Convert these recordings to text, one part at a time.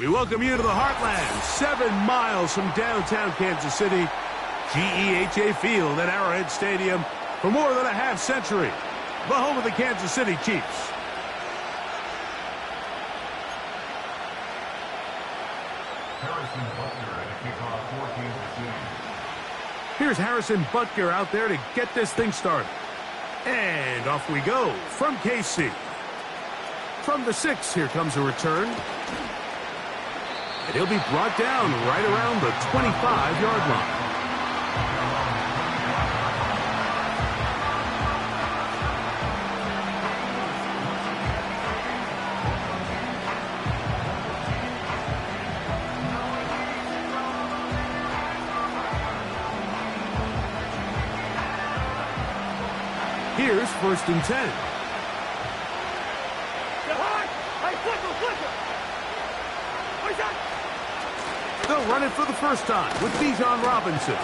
We welcome you to the Heartland, 7 miles from downtown Kansas City. GEHA Field at Arrowhead Stadium for more than a half-century. The home of the Kansas City Chiefs. Here's Harrison Butker out there to get this thing started. And off we go from KC. From the 6, here comes a return. And he'll be brought down right around the 25-yard line. Here's 1st and 10. They'll run it for the first time with Bijan Robinson.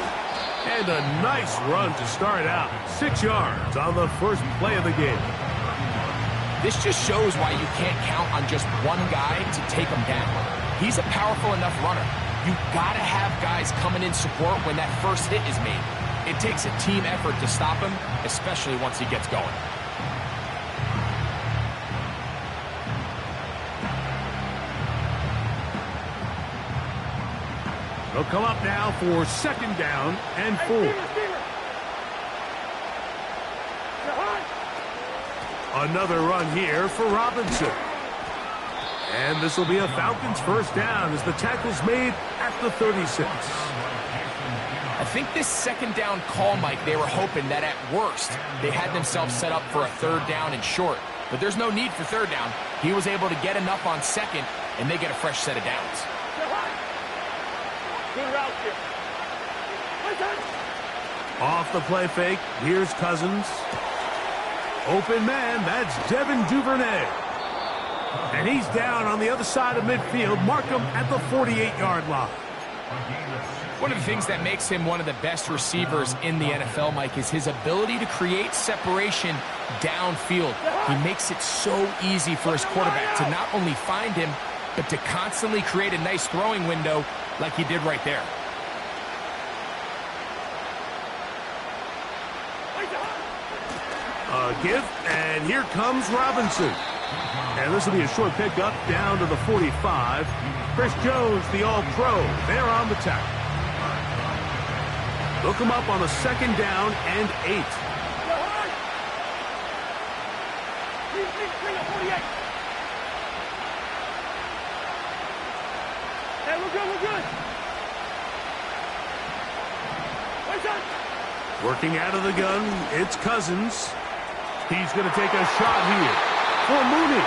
And a nice run to start out. 6 yards on the first play of the game. This just shows why you can't count on just one guy to take him down. He's a powerful enough runner. You've got to have guys coming in support when that first hit is made. It takes a team effort to stop him, especially once he gets going. They'll come up now for 2nd down and 4. Another run here for Robinson. And this will be a Falcons 1st down as the tackle's made at the 36. I think this 2nd down call, Mike, they were hoping that at worst they had themselves set up for a 3rd down and short. But there's no need for 3rd down. He was able to get enough on 2nd, and they get a fresh set of downs. Off the play fake, here's Cousins. Open man, that's Devin Duvernay. And he's down on the other side of midfield. Mark him at the 48-yard line. One of the things that makes him one of the best receivers in the NFL, Mike, is his ability to create separation downfield. He makes it so easy for his quarterback to not only find him, but to constantly create a nice throwing window like he did right there. A give, and here comes Robinson. And this will be a short pickup down to the 45. Chris Jones, the All-Pro, there on the tackle. They'll come up on a 2nd down and 8. Hey, we're good. Working out of the gun, it's Cousins. He's going to take a shot here for Mooney.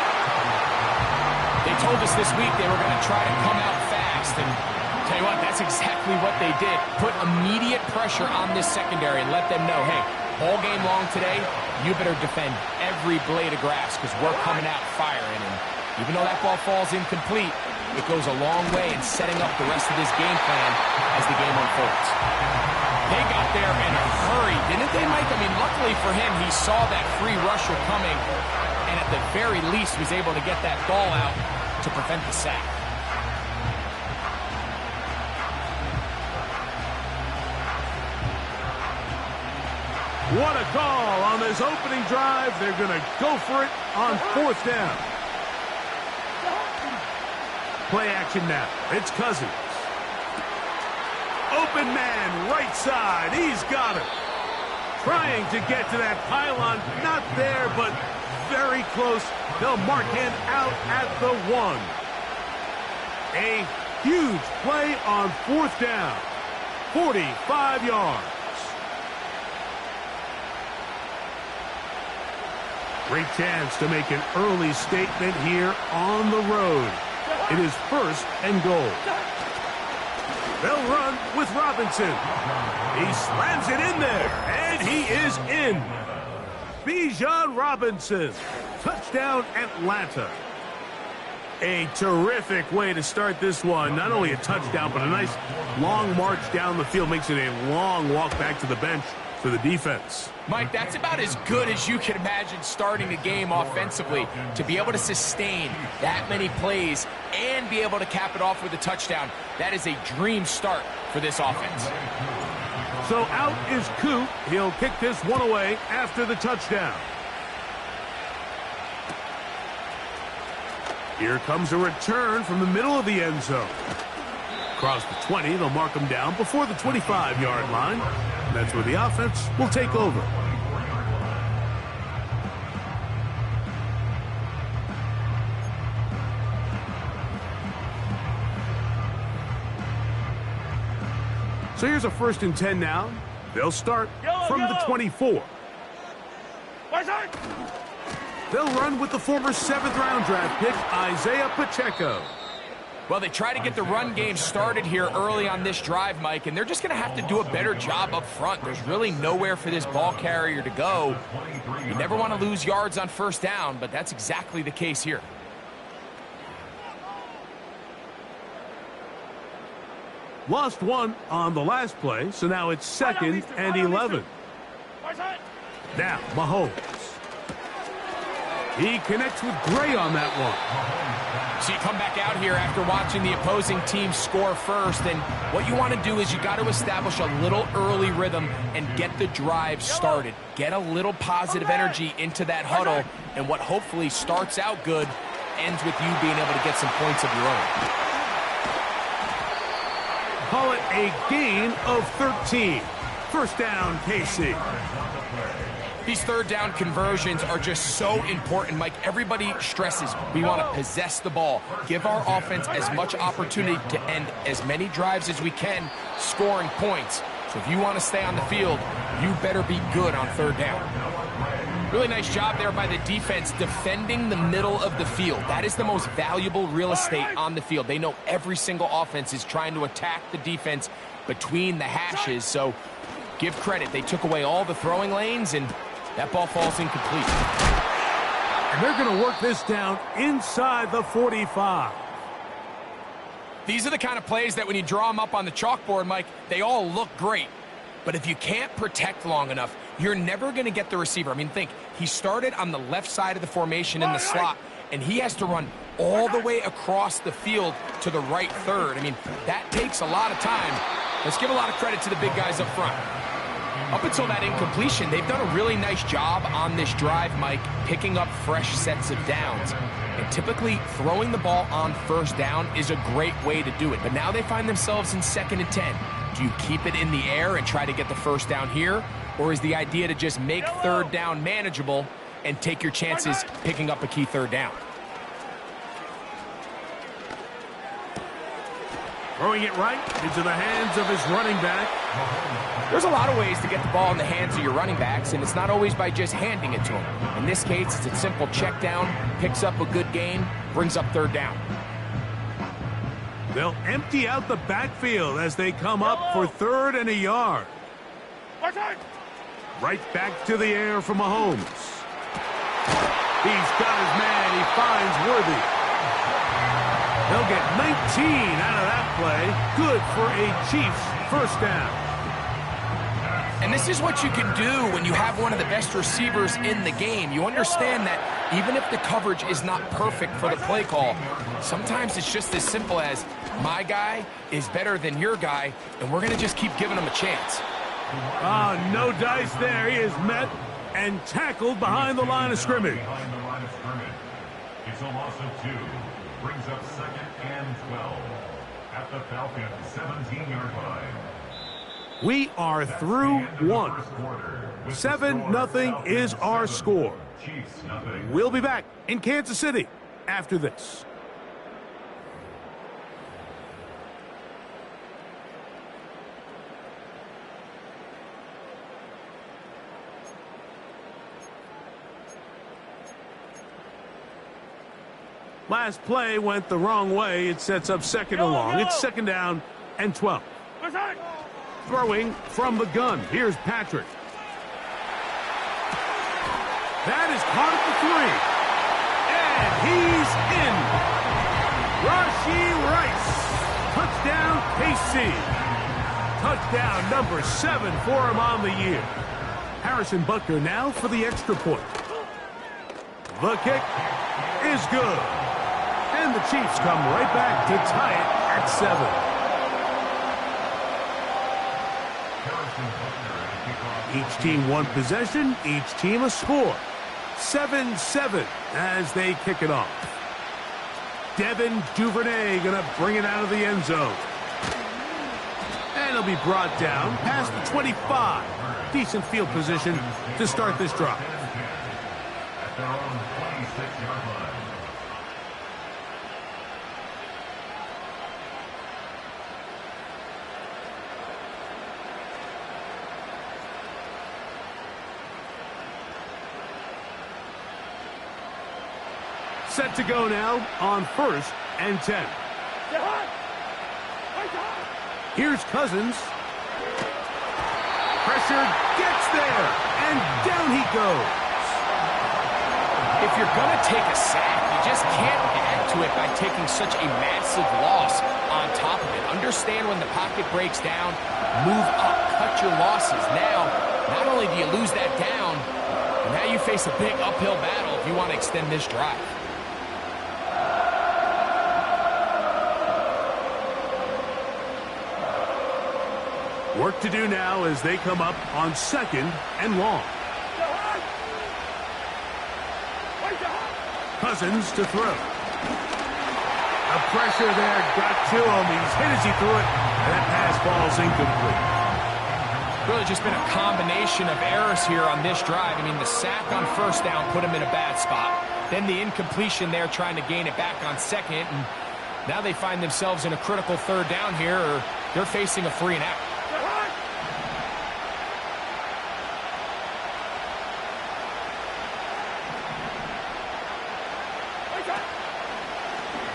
They told us this week they were going to try to come out fast, and tell you what, that's exactly what they did. Put immediate pressure on this secondary and let them know, hey, all game long today, you better defend every blade of grass because we're coming out firing. And even though that ball falls incomplete, it goes a long way in setting up the rest of this game plan as the game unfolds. They got there in a hurry, didn't they, Mike? I mean, luckily for him, he saw that free rusher coming and at the very least was able to get that ball out to prevent the sack. What a call on this opening drive. They're going to go for it on 4th down. Play action now. It's Cousins. Open man, right side. He's got it. Trying to get to that pylon. Not there, but very close. They'll mark him out at the 1. A huge play on 4th down. 45 yards. Great chance to make an early statement here on the road. It is 1st and goal. They'll run with Robinson. He slams it in there, and he is in. Bijan Robinson. Touchdown, Atlanta. A terrific way to start this one. Not only a touchdown, but a nice long march down the field. Makes it a long walk back to the bench for the defense. Mike, that's about as good as you can imagine starting a game offensively. To be able to sustain that many plays and be able to cap it off with a touchdown, that is a dream start for this offense. So out is Coop. He'll kick this one away after the touchdown. Here comes a return from the middle of the end zone. Across the 20, they'll mark him down before the 25-yard line. That's where the offense will take over. So here's a 1st and 10 now. They'll start from the 24. They'll run with the former 7th-round draft pick, Isaiah Pacheco. Well, they try to get the run game started here early on this drive, Mike, and they're just going to have to do a better job up front. There's really nowhere for this ball carrier to go. You never want to lose yards on 1st down, but that's exactly the case here. Lost one on the last play, so now it's 2nd and 11. Now, Mahomes. He connects with Gray on that one. So you come back out here after watching the opposing team score first, and what you want to do is you got to establish a little early rhythm and get the drive started. Get a little positive energy into that huddle, and what hopefully starts out good ends with you being able to get some points of your own. Call it a gain of 13. 1st down, KC. These 3rd down conversions are just so important, Mike. Everybody stresses we want to possess the ball, give our offense as much opportunity to end as many drives as we can, scoring points. So if you want to stay on the field, you better be good on 3rd down. Really nice job there by the defense defending the middle of the field. That is the most valuable real estate on the field. They know every single offense is trying to attack the defense between the hashes, so give credit. They took away all the throwing lanes, and that ball falls incomplete. And they're going to work this down inside the 45. These are the kind of plays that when you draw them up on the chalkboard, Mike, they all look great. But if you can't protect long enough, you're never going to get the receiver. I mean, think, he started on the left side of the formation in the slot, and he has to run all the way across the field to the right 3rd. I mean, that takes a lot of time. Let's give a lot of credit to the big guys up front. Up until that incompletion, they've done a really nice job on this drive, Mike, picking up fresh sets of downs. And typically, throwing the ball on 1st down is a great way to do it. But now they find themselves in 2nd and 10. Do you keep it in the air and try to get the 1st down here? Or is the idea to just make 3rd down manageable and take your chances picking up a key 3rd down? Throwing it right into the hands of his running back. There's a lot of ways to get the ball in the hands of your running backs, and it's not always by just handing it to them. In this case, it's a simple check down, picks up a good gain, brings up 3rd down. They'll empty out the backfield as they come up for 3rd and a yard. Right back to the air for Mahomes. He's got his man. He finds Worthy. They'll get 19 out of that play. Good for a Chiefs 1st down. And this is what you can do when you have one of the best receivers in the game. You understand that even if the coverage is not perfect for the play call, sometimes it's just as simple as my guy is better than your guy, and we're going to just keep giving him a chance. No dice there. He is met and tackled behind the line of scrimmage. It's a loss of 2. Brings up 2nd and 12 at the Falcons' 17-yard line. We are through 1. 7-0 is our score. We'll be back in Kansas City after this. Last play went the wrong way. It sets up 2nd and long. It's 2nd down and 12. Throwing from the gun. Here's Patrick. That is caught at the 3. And he's in. Rashee Rice. Touchdown, KC. Touchdown number 7 for him on the year. Harrison Butker now for the extra point. The kick is good. And the Chiefs come right back to tie it at 7. Each team one possession, each team a score. 7-7 as they kick it off. Devin Duvernay going to bring it out of the end zone. And it'll be brought down past the 25. Decent field position to start this drive. At their own 26-yard line. Set to go now on 1st and 10. Here's Cousins. Pressure gets there, and down he goes. If you're going to take a sack, you just can't add to it by taking such a massive loss on top of it. Understand when the pocket breaks down, move up, cut your losses. Now, not only do you lose that down, but now you face a big uphill battle if you want to extend this drive. Work to do now as they come up on 2nd and long. Cousins to throw. The pressure there got to him. He's hit as he threw it, and that pass falls incomplete. Really just been a combination of errors here on this drive. I mean, the sack on 1st down put him in a bad spot. Then the incompletion there trying to gain it back on 2nd. And now they find themselves in a critical 3rd down here, or they're facing a 3 and out.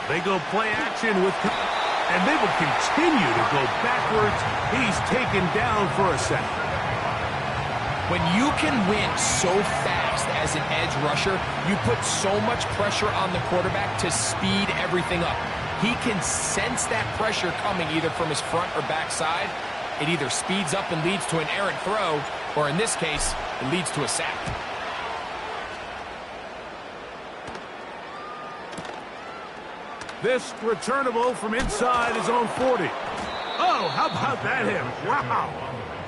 They go play action with, and they will continue to go backwards. He's taken down for a sack. When you can win so fast as an edge rusher, you put so much pressure on the quarterback to speed everything up. He can sense that pressure coming either from his front or back side. It either speeds up and leads to an errant throw, or in this case, it leads to a sack. This returnable from inside his own 40. Oh, how about that hit? Wow.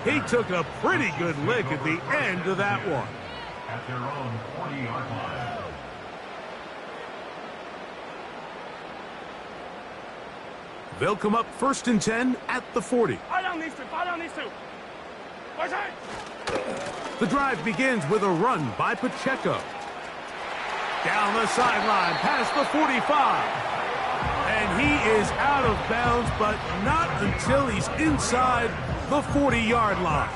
He took a pretty good lick at the end of that one. At their own 40-yard line. They'll come up 1st and 10 at the 40. The drive begins with a run by Pacheco. Down the sideline, past the 45. And he is out of bounds, but not until he's inside the 40-yard line.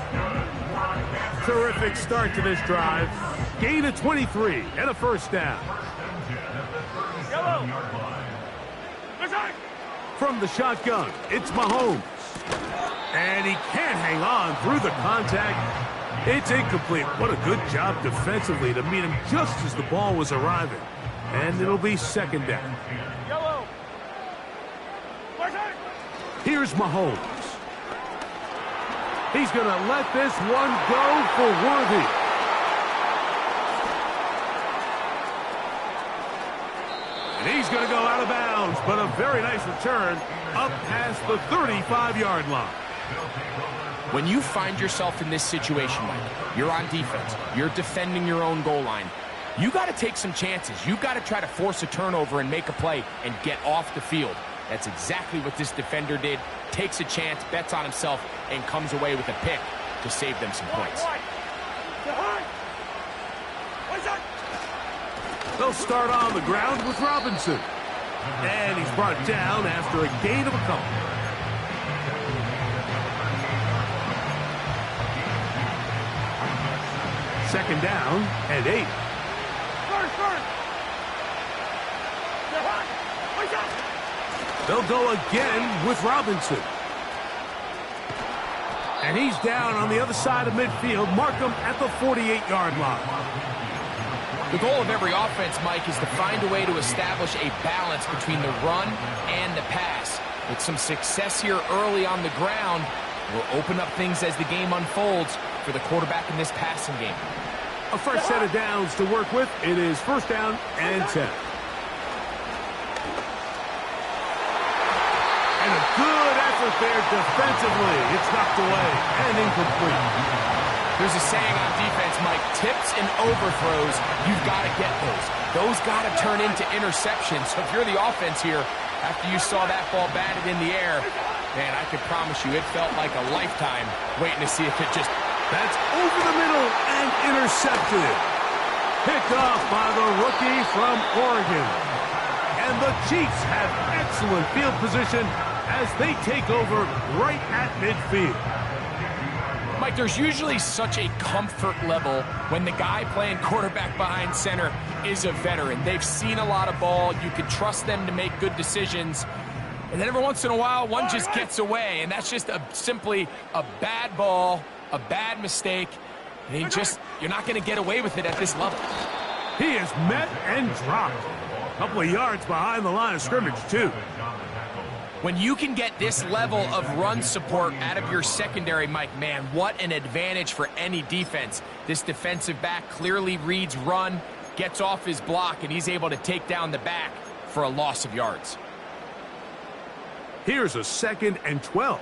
Terrific start to this drive. Gain of 23 and a 1st down. From the shotgun, it's Mahomes. And he can't hang on through the contact. It's incomplete. What a good job defensively to meet him just as the ball was arriving. And it'll be 2nd down. Here's Mahomes. He's going to let this one go for Worthy. And he's going to go out of bounds, but a very nice return up past the 35-yard line. When you find yourself in this situation, Mike, you're on defense, you're defending your own goal line, you got to take some chances. You got to try to force a turnover and make a play and get off the field. That's exactly what this defender did. Takes a chance, bets on himself, and comes away with a pick to save them some points. They'll start on the ground with Robinson. And he's brought down after a gain of a couple. Second down and 8. They'll go again with Robinson. And he's down on the other side of midfield. Mark him at the 48-yard line. The goal of every offense, Mike, is to find a way to establish a balance between the run and the pass. With some success here early on the ground, will open up things as the game unfolds for the quarterback in this passing game. A fresh set of downs to work with. It is first down and 10. And a good effort there defensively. It's knocked away and incomplete. There's a saying on defense, Mike, tips and overthrows, you've got to get those. Those got to turn into interceptions. So if you're the offense here, after you saw that ball batted in the air, man, I can promise you it felt like a lifetime waiting to see if it just... That's over the middle and intercepted. Picked off by the rookie from Oregon. And the Chiefs have excellent field position as they take over right at midfield. Mike, there's usually such a comfort level when the guy playing quarterback behind center is a veteran. They've seen a lot of ball. You can trust them to make good decisions. And then every once in a while, one just gets away. And that's just simply a bad ball, a bad mistake. And you're not going to get away with it at this level. He is met and dropped. A couple of yards behind the line of scrimmage, too. When you can get this level of run support out of your secondary, Mike, man, what an advantage for any defense. This defensive back clearly reads run, gets off his block, and he's able to take down the back for a loss of yards. Here's a 2nd and 12.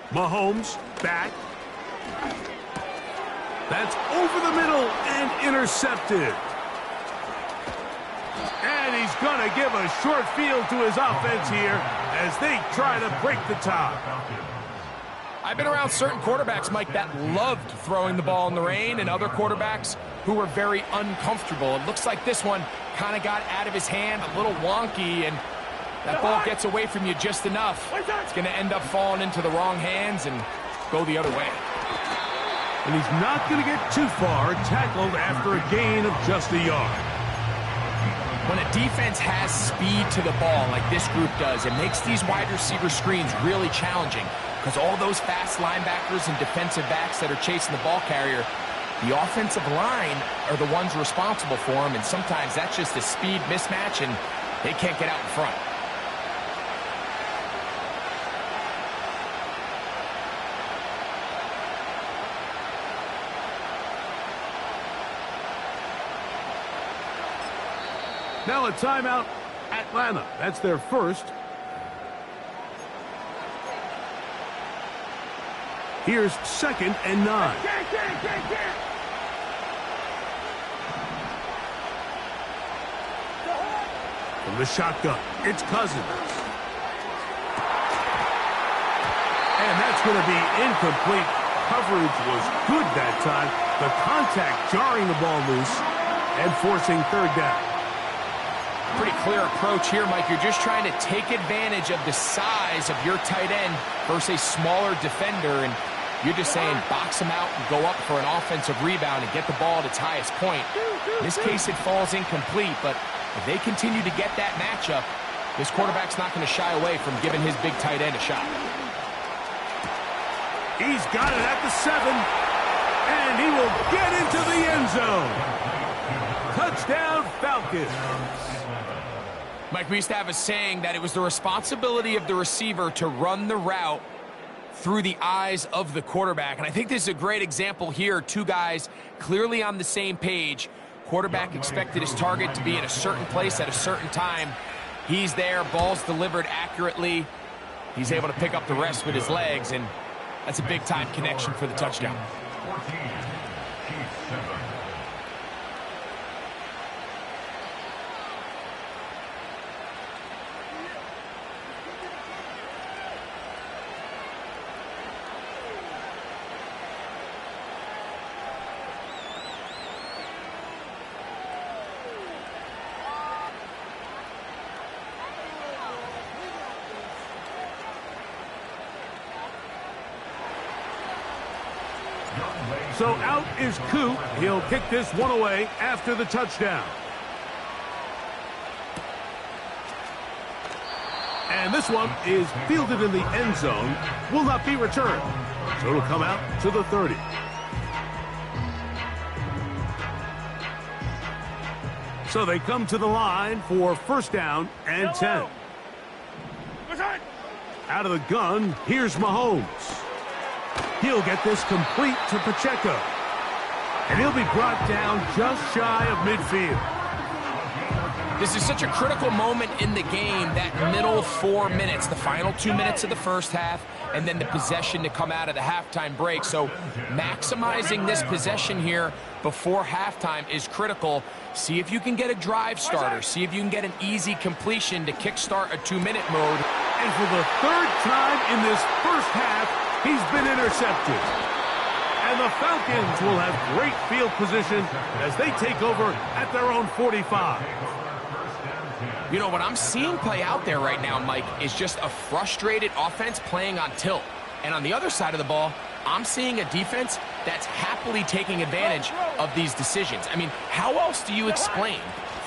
Mahomes back. That's over the middle and intercepted. And he's going to give a short field to his offense here as they try to break the tie. I've been around certain quarterbacks, Mike, that loved throwing the ball in the rain, and other quarterbacks who were very uncomfortable. It looks like this one kind of got out of his hand, a little wonky, and that ball gets away from you just enough. It's going to end up falling into the wrong hands and go the other way. And he's not going to get too far, tackled after a gain of just a yard. When a defense has speed to the ball like this group does, it makes these wide receiver screens really challenging because all those fast linebackers and defensive backs that are chasing the ball carrier, the offensive line are the ones responsible for them, and sometimes that's just a speed mismatch, and they can't get out in front. Now a timeout, Atlanta. That's their first. Here's 2nd and 9. From the shotgun, it's Cousins. And that's going to be incomplete. Coverage was good that time. The contact jarring the ball loose and forcing 3rd down. Pretty clear approach here, Mike. You're just trying to take advantage of the size of your tight end versus a smaller defender, and you're just saying box him out and go up for an offensive rebound and get the ball at its highest point. In this case, it falls incomplete, but if they continue to get that matchup, this quarterback's not going to shy away from giving his big tight end a shot. He's got it at the 7, and he will get into the end zone. Touchdown, Falcons. Mike, we used to have a saying that it was the responsibility of the receiver to run the route through the eyes of the quarterback. And I think this is a great example here. Two guys clearly on the same page. Quarterback expected his target to be in a certain place at a certain time. He's there, ball's delivered accurately. He's able to pick up the rest with his legs, and that's a big-time connection for the touchdown. 14, Chiefs 7. So out is Coop. He'll kick this one away after the touchdown. And this one is fielded in the end zone. Will not be returned. So it'll come out to the 30. So they come to the line for first down and 10. Out of the gun, here's Mahomes. He'll get this complete to Pacheco. And he'll be brought down just shy of midfield. This is such a critical moment in the game, that middle 4 minutes, the final 2 minutes of the first half, and then the possession to come out of the halftime break. So maximizing this possession here before halftime is critical. See if you can get a drive starter. See if you can get an easy completion to kickstart a 2-minute mode. And for the third time in this first half, he's been intercepted. And the Falcons will have great field position as they take over at their own 45. You know, what I'm seeing play out there right now, Mike, is just a frustrated offense playing on tilt. And on the other side of the ball, I'm seeing a defense that's happily taking advantage of these decisions. I mean, how else do you explain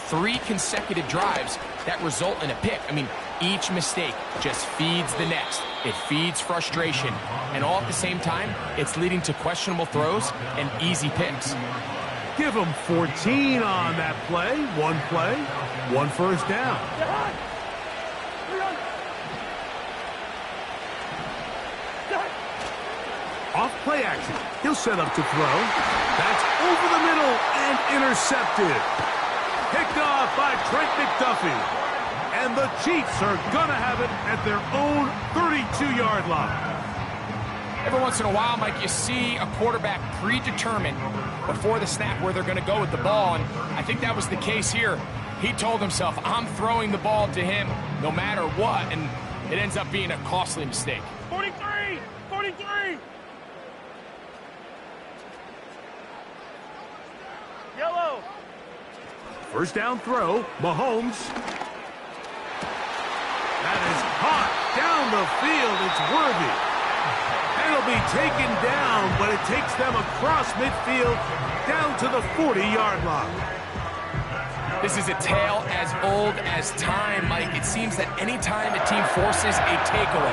3 consecutive drives that result in a pick? I mean, each mistake just feeds the next. It feeds frustration. And all at the same time, it's leading to questionable throws and easy picks. Give him 14 on that play. One first down. Off play action. He'll set up to throw. That's over the middle and intercepted. Picked off by Trent McDuffie. And the Chiefs are going to have it at their own 32-yard line. Every once in a while, Mike, you see a quarterback predetermined before the snap where they're going to go with the ball, and I think that was the case here. He told himself, I'm throwing the ball to him no matter what, and it ends up being a costly mistake. 43! 43! Yellow! First down throw, Mahomes. That is hot down the field. It's Worthy. It'll be taken down, but it takes them across midfield down to the 40-yard line. This is a tale as old as time, Mike. It seems that any time a team forces a takeaway,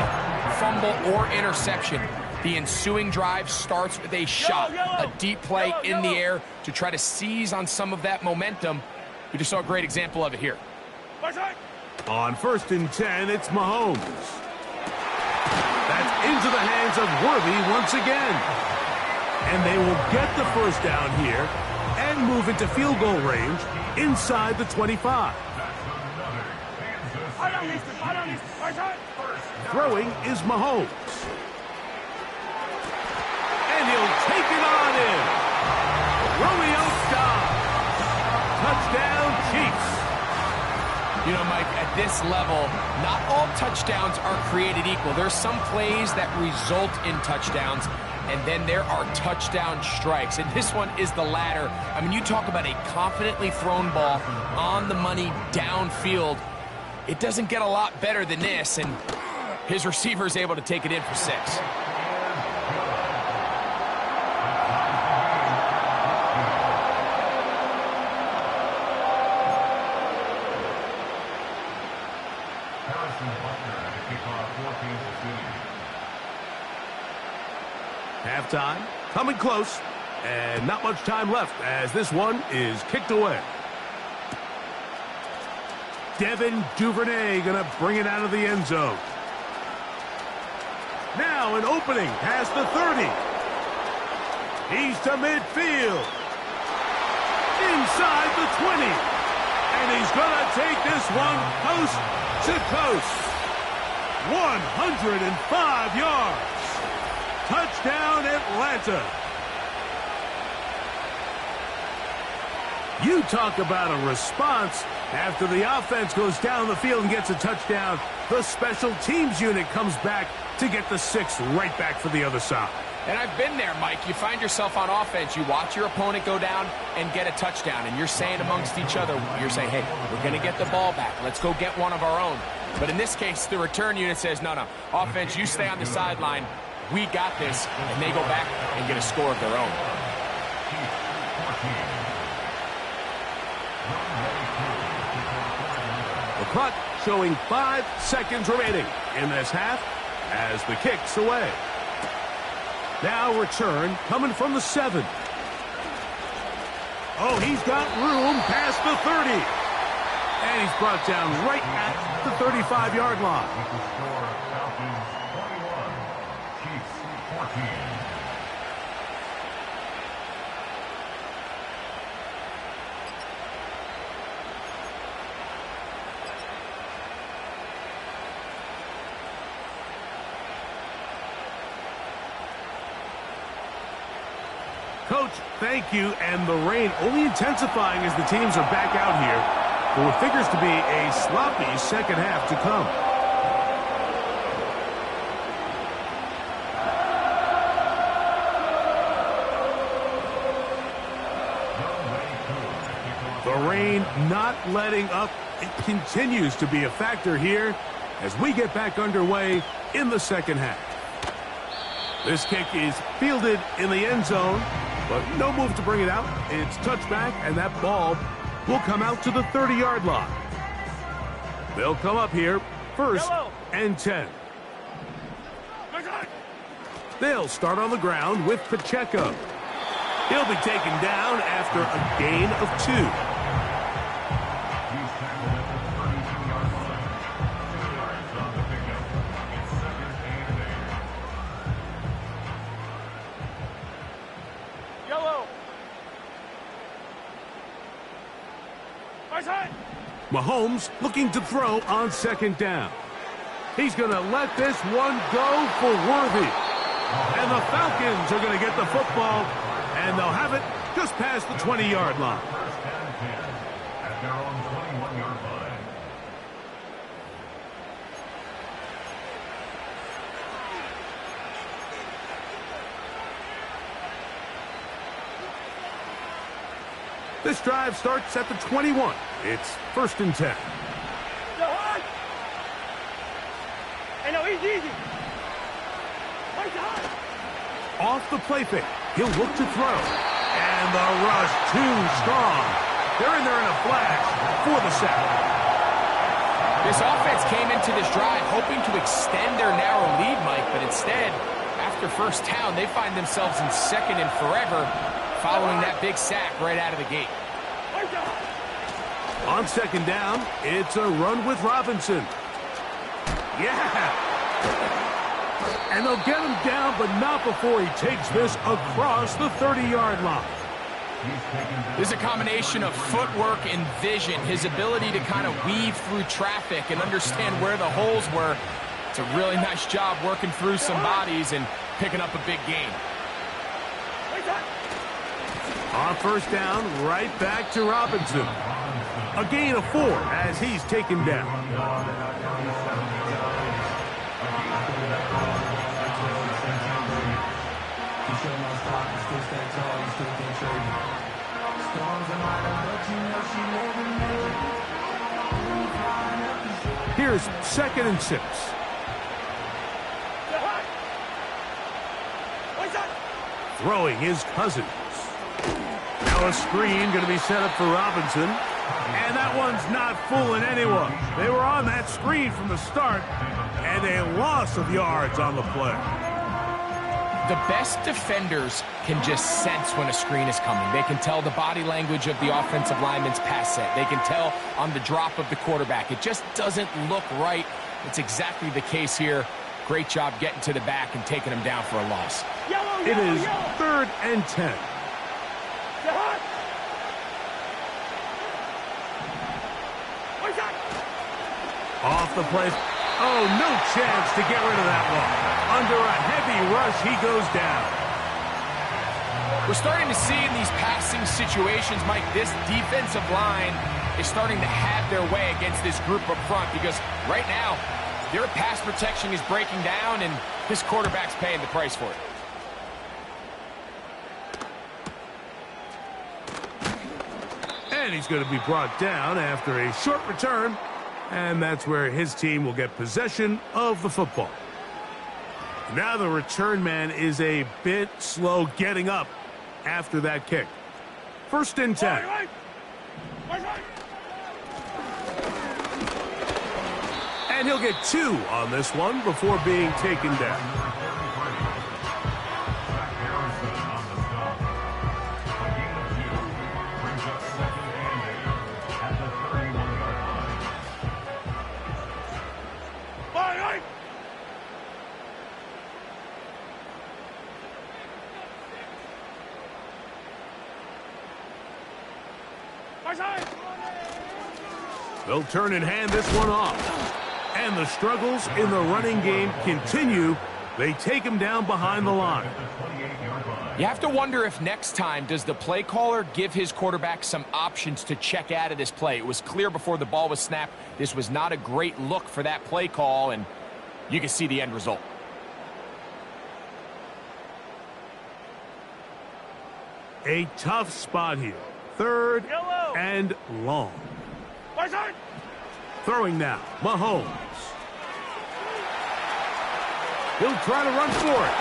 fumble, or interception, the ensuing drive starts with a shot, a deep play in the air to try to seize on some of that momentum. We just saw a great example of it here. On 1st and 10, it's Mahomes. That's into the hands of Worthy once again. And they will get the first down here and move into field goal range inside the 25. Throwing is Mahomes. And he'll take it on in. Romeo Dobbs. Touchdown, Chiefs. You know, Mike, at this level, not all touchdowns are created equal. There's some plays that result in touchdowns, and then there are touchdown strikes. And this one is the latter. I mean, you talk about a confidently thrown ball on the money downfield. It doesn't get a lot better than this, and his receiver is able to take it in for 6. Halftime, coming close, and not much time left as this one is kicked away. Devin Duvernay gonna bring it out of the end zone. Now an opening past the 30. He's to midfield. Inside the 20. And he's gonna take this one coast to coast. 105 yards. Touchdown, Atlanta. You talk about a response. After the offense goes down the field and gets a touchdown, the special teams unit comes back to get the 6 right back for the other side. And I've been there, Mike. You find yourself on offense, you watch your opponent go down and get a touchdown, and you're saying amongst each other, you're saying, hey, we're going to get the ball back. Let's go get one of our own. But in this case, the return unit says, no, offense, you stay on the sideline. We got this, and they go back and get a score of their own. The clock showing 5 seconds remaining in this half as the kick's away. Now return coming from the 7. Oh, he's got room past the 30. And he's brought down right at the 35-yard line. With the score, Falcons 21, Chiefs 14. Coach, thank you. And the rain only intensifying as the teams are back out here for what figures to be a sloppy second half to come. The rain not letting up. It continues to be a factor here as we get back underway in the second half. This kick is fielded in the end zone, but no move to bring it out. It's touchback, and that ball will come out to the 30-yard line. They'll come up here first and 10. They'll start on the ground with Pacheco. He'll be taken down after a gain of 2. He's tackled at the 32-yard line. 2 yards on the pickup. It's 2nd and 8. Yellow. Right side. Mahomes looking to throw on second down. He's going to let this one go for Worthy. And the Falcons are going to get the football, and they'll have it just past the 20-yard line. First and 10 at their own 21-yard line. This drive starts at the 21. It's 1st and 10. Hey, no, easy. Right side. Off the play fake. He'll look to throw. And the rush too strong. They're in there in a flash for the sack. This offense came into this drive hoping to extend their narrow lead, Mike, but instead, after first down, they find themselves in 2nd and forever following that big sack right out of the gate. On 2nd down, it's a run with Robinson. Yeah. And they'll get him down, but not before he takes this across the 30-yard line. This is a combination of footwork and vision, his ability to kind of weave through traffic and understand where the holes were. It's a really nice job working through some bodies and picking up a big gain. On first down, right back to Robinson. A gain of 4 as he's taken down. Here's 2nd and 6. Throwing his Cousins. Now a screen going to be set up for Robinson. And that one's not fooling anyone. They were on that screen from the start, and a loss of yards on the play. The best defenders can just sense when a screen is coming. They can tell the body language of the offensive lineman's pass set. They can tell on the drop of the quarterback. It just doesn't look right. It's exactly the case here. Great job getting to the back and taking him down for a loss. It is 3rd and 10. Off the play. Oh, no chance to get rid of that one. Under a heavy rush, he goes down. We're starting to see in these passing situations, Mike, this defensive line is starting to have their way against this group up front because right now, their pass protection is breaking down and this quarterback's paying the price for it. And he's going to be brought down after a short return. And that's where his team will get possession of the football. Now the return man is a bit slow getting up after that kick. 1st and 10. And he'll get 2 on this one before being taken down. They'll turn and hand this one off. And the struggles in the running game continue. They take him down behind the line. You have to wonder if next time, does the play caller give his quarterback some options to check out of this play? It was clear before the ball was snapped, this was not a great look for that play call, and you can see the end result. A tough spot here. Third and long. Throwing now, Mahomes. He'll try to run for it.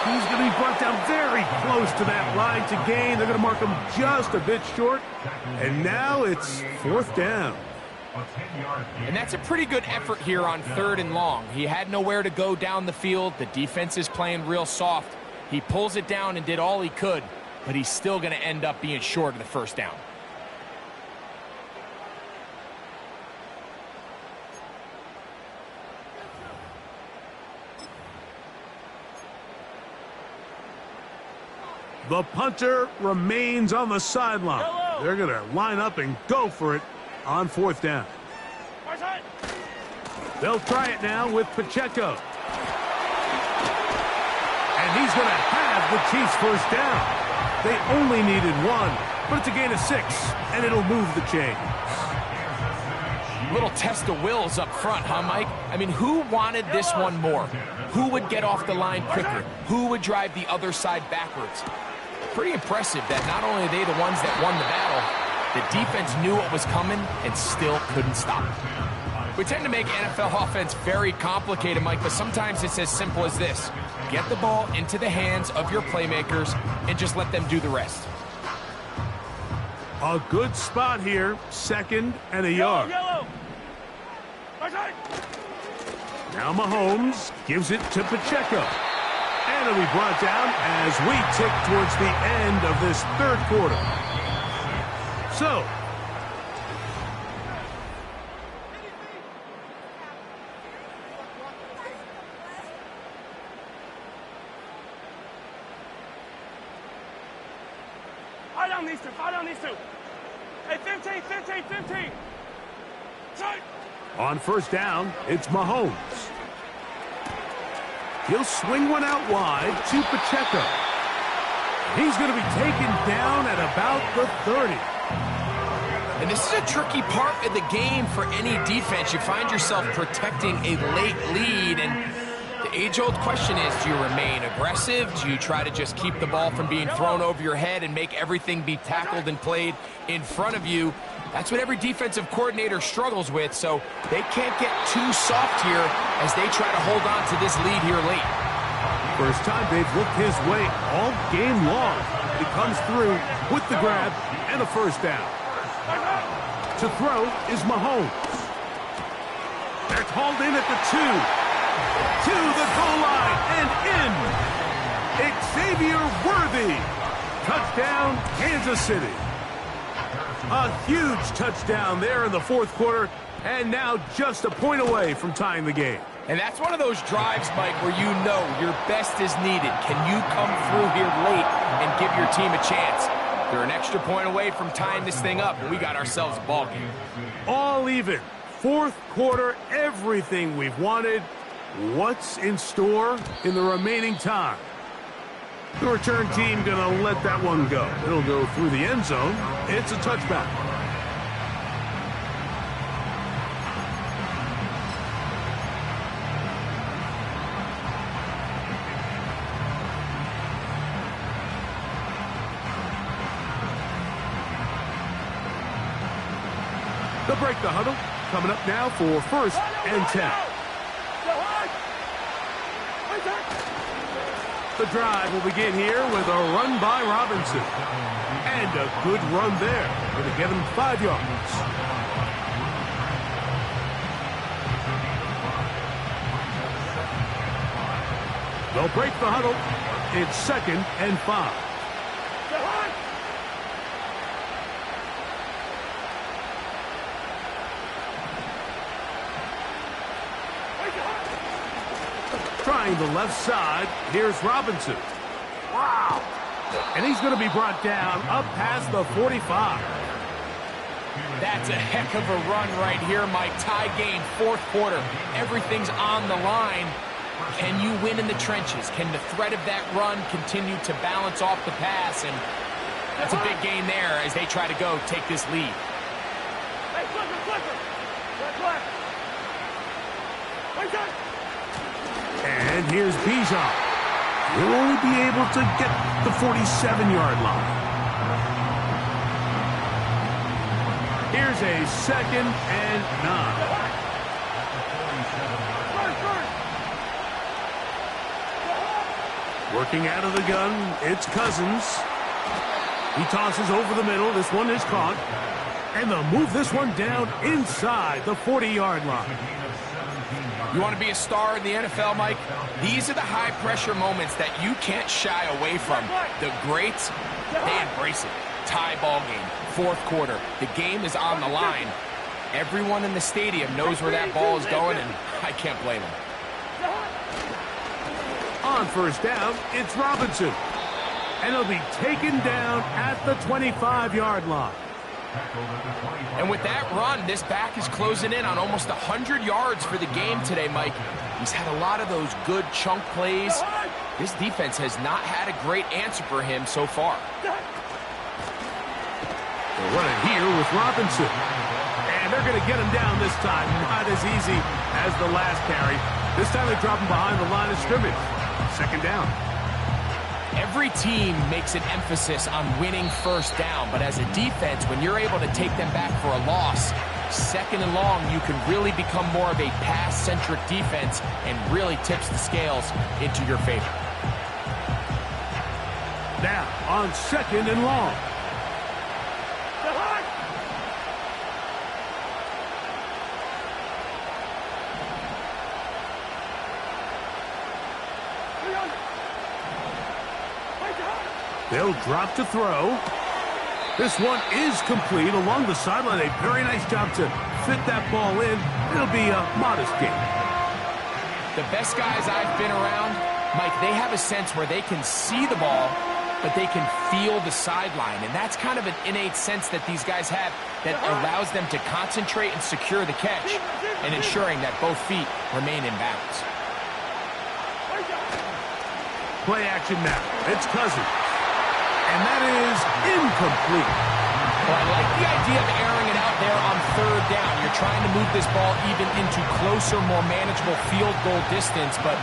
He's going to be brought down very close to that line to gain. They're going to mark him just a bit short. And now it's 4th down. And that's a pretty good effort here on 3rd and long. He had nowhere to go down the field. The defense is playing real soft. He pulls it down and did all he could, but he's still going to end up being short of the 1st down. The punter remains on the sideline. They're going to line up and go for it on 4th down. They'll try it now with Pacheco. And he's going to have the Chiefs 1st down. They only needed 1, but it's a gain of 6, and it'll move the chains. Little test of wills up front, huh, Mike? I mean, who wanted this one more? Who would get off the line quicker? Who would drive the other side backwards? Pretty impressive that not only are they the ones that won the battle, the defense knew what was coming and still couldn't stop it. We tend to make NFL offense very complicated, Mike, but sometimes it's as simple as this. Get the ball into the hands of your playmakers and just let them do the rest. A good spot here, 2nd and a yard. Now Mahomes gives it to Pacheco. And it'll be brought down as we tick towards the end of this 3rd quarter. So, Fire down these two. Hey, 15. Shot. on 1st down, it's Mahomes. He'll swing one out wide to Pacheco. He's going to be taken down at about the 30. And this is a tricky part of the game for any defense. You find yourself protecting a late lead, and the age-old question is, do you remain aggressive? Do you try to just keep the ball from being thrown over your head and make everything be tackled and played in front of you? That's what every defensive coordinator struggles with, so they can't get too soft here as they try to hold on to this lead here late. First time they've looked his way all game long. He comes through with the grab and a 1st down. To throw is Mahomes. They're called in at the 2. To the goal line and in. Xavier Worthy. Touchdown, Kansas City. A huge touchdown there in the 4th quarter, and now just a point away from tying the game. And that's one of those drives, Mike, where you know your best is needed. Can you come through here late and give your team a chance? They're an extra point away from tying this thing up, and we got ourselves a ball game. All even. 4th quarter, everything we've wanted. What's in store in the remaining time? The return team going to let that one go. It'll go through the end zone. It's a touchback. They'll break the huddle. Coming up now for 1st and 10. The drive will begin here with a run by Robinson. And a good run there. Going to get him 5 yards. They'll break the huddle. It's 2nd and 5. Trying the left side, here's Robinson. Wow! And he's going to be brought down up past the 45. That's a heck of a run right here, Mike. Tie game, fourth quarter. Everything's on the line. Can you win in the trenches? Can the threat of that run continue to balance off the pass? And that's a big gain there as they try to go take this lead. Hey, flipper. And here's Bijan. He'll only be able to get the 47-yard line. Here's a 2nd and 9. Working out of the gun, it's Cousins. He tosses over the middle. This one is caught. And they'll move this one down inside the 40-yard line. You want to be a star in the NFL, Mike? These are the high-pressure moments that you can't shy away from. The greats, they embrace it. Tie ball game, fourth quarter. The game is on the line. Everyone in the stadium knows where that ball is going, and I can't blame them. On first down, it's Robinson. And he'll be taken down at the 25-yard line. And with that run, this back is closing in on almost 100 yards for the game today, Mike. He's had a lot of those good chunk plays. This defense has not had a great answer for him so far. They'll run it here with Robinson. And they're going to get him down this time. Not as easy as the last carry. This time they drop him behind the line of scrimmage. 2nd down. Every team makes an emphasis on winning first down, but as a defense, when you're able to take them back for a loss, 2nd and long, you can really become more of a pass-centric defense and really tips the scales into your favor. Now on 2nd and long. They'll drop to throw. This one is complete along the sideline. A very nice job to fit that ball in. It'll be a modest gain. The best guys I've been around, Mike, they have a sense where they can see the ball, but they can feel the sideline. And that's kind of an innate sense that these guys have that allows them to concentrate and secure the catch and ensuring that both feet remain in balance. Play action now. It's Cousins. And that is incomplete. Well, I like the idea of airing it out there on 3rd down. You're trying to move this ball even into closer, more manageable field goal distance. But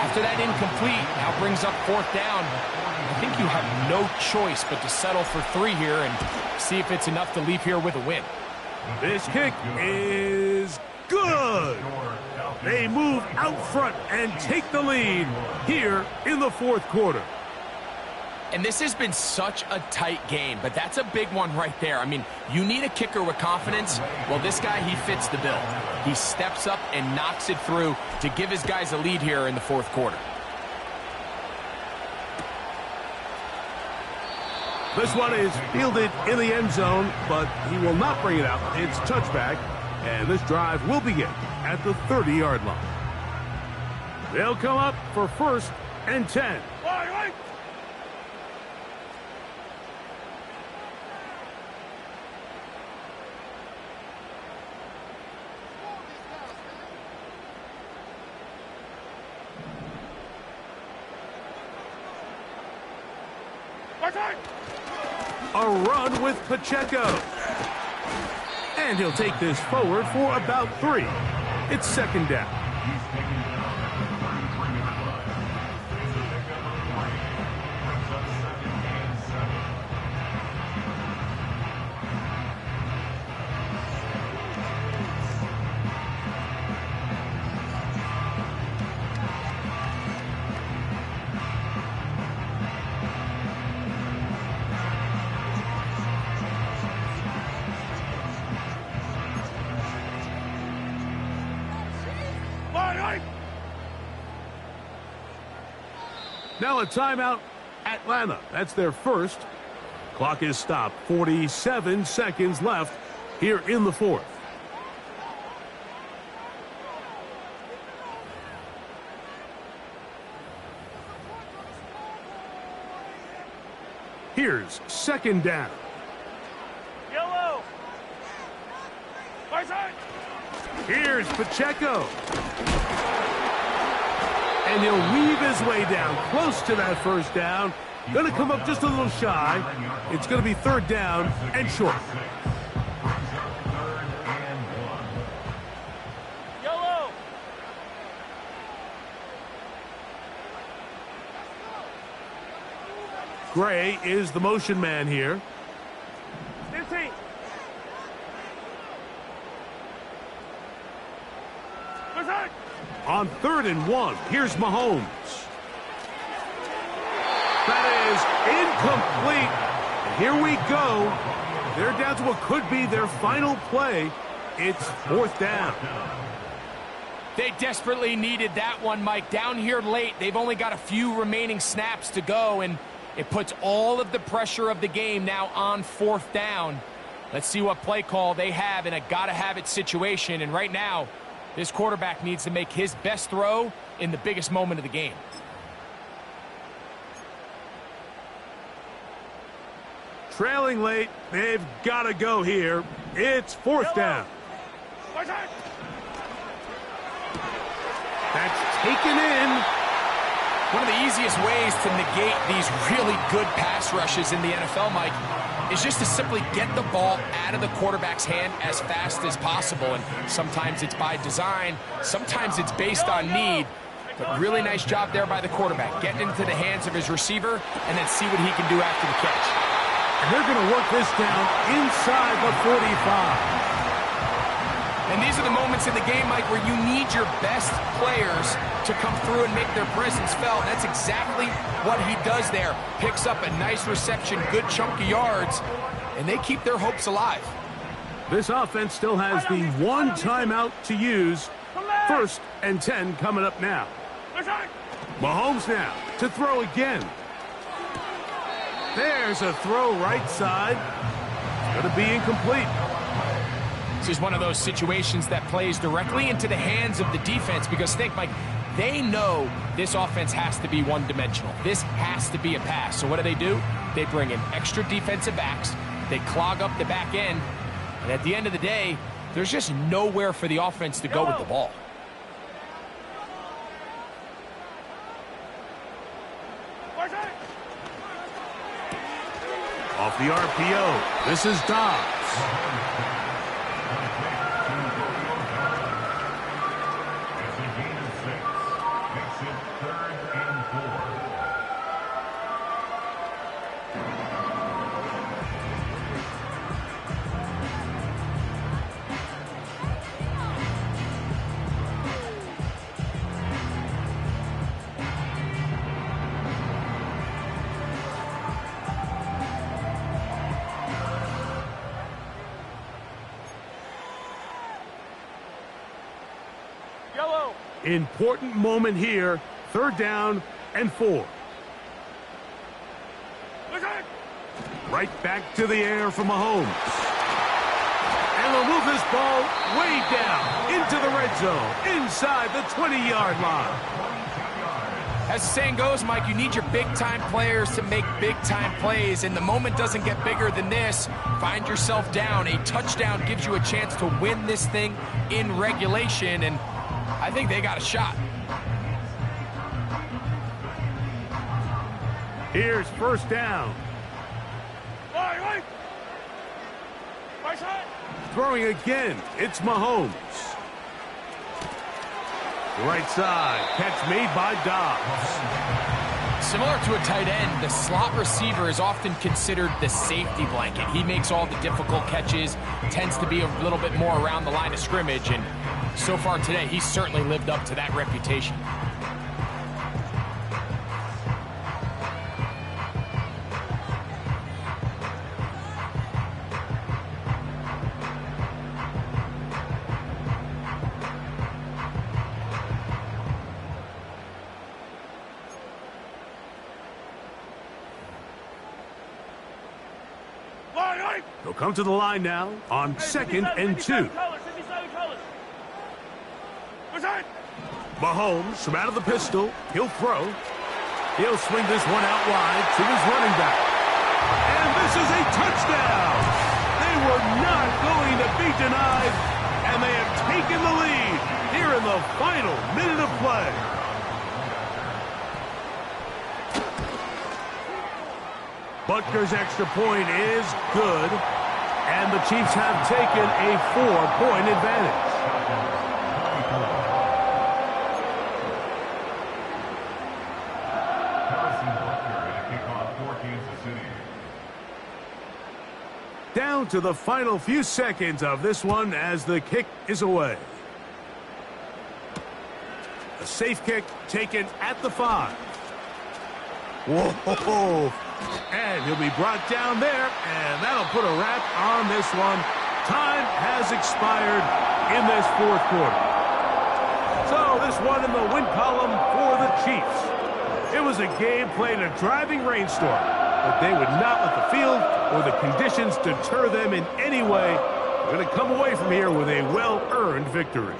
after that incomplete, now brings up 4th down. I think you have no choice but to settle for 3 here and see if it's enough to leave here with a win. This kick is good. They move out front and take the lead here in the 4th quarter. And this has been such a tight game, but that's a big one right there. I mean, you need a kicker with confidence. Well, this guy, he fits the bill. He steps up and knocks it through to give his guys a lead here in the 4th quarter. This one is fielded in the end zone, but he will not bring it out. It's touchback, and this drive will begin at the 30-yard line. They'll come up for 1st and 10. A run with Pacheco. And he'll take this forward for about 3. It's 2nd down. Now a timeout, Atlanta. That's their first. Clock is stopped. 47 seconds left here in the 4th. Here's 2nd down. Yellow. Here's Pacheco. And he'll weave his way down close to that first down. Going to come up just a little shy. It's going to be 3rd down and short. Yellow. Gray is the motion man here. 15. Protect. On 3rd and 1, here's Mahomes. That is incomplete. And here we go. They're down to what could be their final play. It's 4th down. They desperately needed that one, Mike. Down here late, they've only got a few remaining snaps to go, and it puts all of the pressure of the game now on 4th down. Let's see what play call they have in a gotta-have-it situation. And right now, this quarterback needs to make his best throw in the biggest moment of the game. Trailing late, they've got to go here. It's 4th down. Protect. That's taken in. One of the easiest ways to negate these really good pass rushes in the NFL, Mike, is just to simply get the ball out of the quarterback's hand as fast as possible. And sometimes it's by design, sometimes it's based on need. But really nice job there by the quarterback, getting into the hands of his receiver and then see what he can do after the catch. And they're going to work this down inside the 45. And these are the moments in the game, Mike, where you need your best players to come through and make their presence felt. And that's exactly what he does there. Picks up a nice reception, good chunk of yards, and they keep their hopes alive. This offense still has the 1 timeout to use. 1st and 10 coming up now. Mahomes now to throw again. There's a throw right side. It's going to be incomplete. This is one of those situations that plays directly into the hands of the defense because think, Mike, they know this offense has to be one-dimensional. This has to be a pass. So what do? They bring in extra defensive backs. They clog up the back end. And at the end of the day, there's just nowhere for the offense to go with the ball. Off the RPO, this is Dobbs. Important moment here. 3rd down and 4. Right back to the air for Mahomes. And they'll move this ball way down into the red zone, inside the 20-yard line. As the saying goes, Mike, you need your big-time players to make big-time plays, and the moment doesn't get bigger than this. Find yourself down. A touchdown gives you a chance to win this thing in regulation, and I think they got a shot. Here's 1st down. Throwing again, it's Mahomes. Right side, catch made by Dobbs. Similar to a tight end, the slot receiver is often considered the safety blanket. He makes all the difficult catches, tends to be a little bit more around the line of scrimmage, and so far today, he's certainly lived up to that reputation. They'll come to the line now on 2nd and 2. Mahomes from out of the pistol. He'll throw. He'll swing this one out wide to his running back. And this is a touchdown. They were not going to be denied And they have taken the lead here in the final minute of play. Butker's extra point is good, and the Chiefs have taken a 4-point advantage. Down to the final few seconds of this one as the kick is away. A safe kick taken at the 5. Whoa! And he'll be brought down there, and that'll put a wrap on this one. Time has expired in this fourth quarter. So this one in the win column for the Chiefs. It was a game played in a driving rainstorm, but they would not let the field or the conditions deter them in any way. They're going to come away from here with a well-earned victory.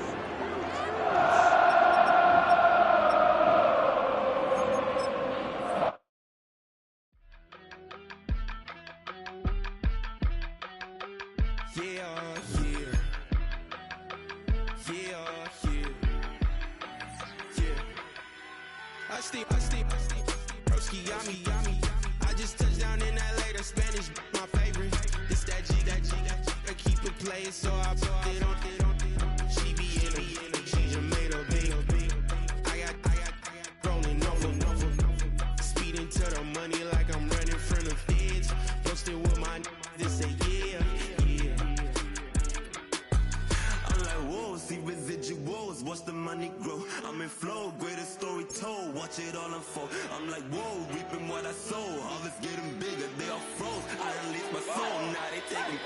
I just touched down in LA, the Spanish, my favorite. It's that G, I keep it playing, so I put it on. She be in a she just made a big. I got rolling over. Speeding to the money like I'm running from the feds. Posting with my they say yeah. I'm like, whoa, see residuals, watch the money grow. I'm in flow, greatest story told, watch it all unfold. I'm like, whoa, reaping what I sow, harvest getting bigger, they all froze. I release my soul, now they taking